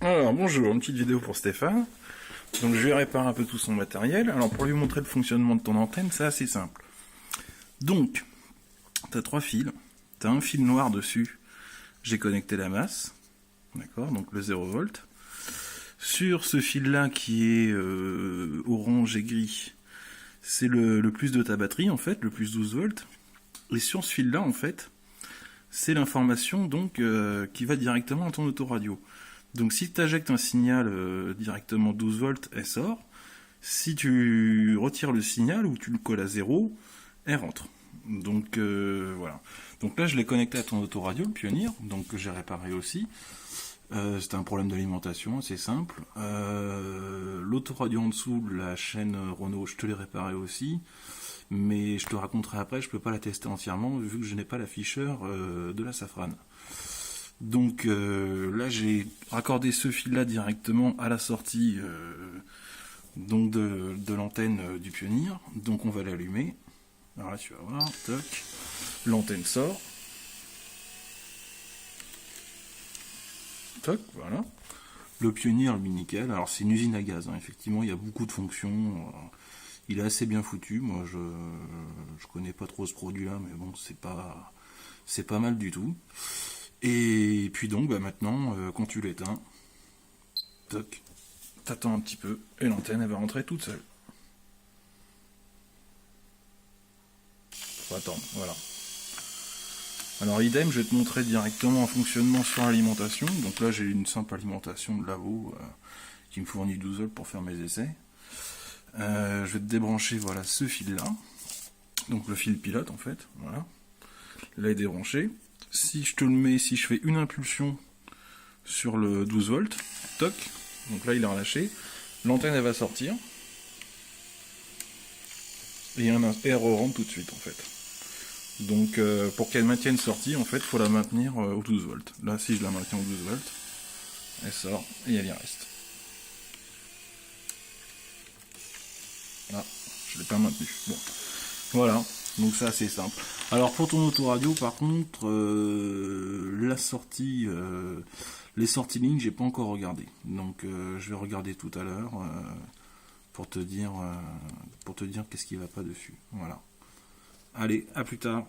Alors bonjour, une petite vidéo pour Stéphane. Donc je vais réparer un peu tout son matériel. Alors pour lui montrer le fonctionnement de ton antenne, c'est assez simple. Donc, tu as 3 fils, tu as un fil noir dessus, j'ai connecté la masse, d'accord, donc le 0 volt. Sur ce fil-là qui est orange et gris, c'est le plus de ta batterie en fait, le plus 12 volts. Et sur ce fil-là en fait, c'est l'information donc qui va directement à ton autoradio. Donc si tu injectes un signal directement 12 volts, elle sort. Si tu retires le signal ou tu le colles à 0, elle rentre. Donc voilà. Donc là je l'ai connecté à ton autoradio, le Pioneer, donc que j'ai réparé aussi. C'était un problème d'alimentation assez simple. L'autoradio en dessous, la chaîne Renault, je te l'ai réparé aussi. Mais je te raconterai après, je peux pas la tester entièrement vu que je n'ai pas l'afficheur de la Safran. Donc là j'ai raccordé ce fil là directement à la sortie donc de l'antenne du Pioneer. Donc on va l'allumer. Alors là tu vas voir, toc, l'antenne sort. Toc, voilà. Le Pioneer lui nickel. Alors c'est une usine à gaz, hein. Effectivement il y a beaucoup de fonctions. Il est assez bien foutu. Moi je connais pas trop ce produit là, mais bon c'est pas mal du tout. Et puis donc bah maintenant quand tu l'éteins, toc, t'attends un petit peu et l'antenne elle va rentrer toute seule. Faut attendre, voilà. Alors idem, je vais te montrer directement un fonctionnement sur l'alimentation. Donc là j'ai une simple alimentation de Lavo qui me fournit 12 volts pour faire mes essais. Je vais te débrancher voilà ce fil là. Donc le fil pilote en fait, voilà. Là il est débranché. Si je te le mets, si je fais une impulsion sur le 12 volts, toc, donc là il est relâché, l'antenne elle va sortir, et elle rentre tout de suite en fait. Donc pour qu'elle maintienne sortie, en fait, il faut la maintenir au 12 volts. Là si je la maintiens au 12 volts, elle sort et elle y reste. Là, je l'ai pas maintenue. Bon, voilà. Donc ça c'est simple. Alors pour ton autoradio par contre, la sortie, les sorties lignes j'ai pas encore regardé. Donc je vais regarder tout à l'heure pour te dire qu'est-ce qui va pas dessus. Voilà. Allez, à plus tard.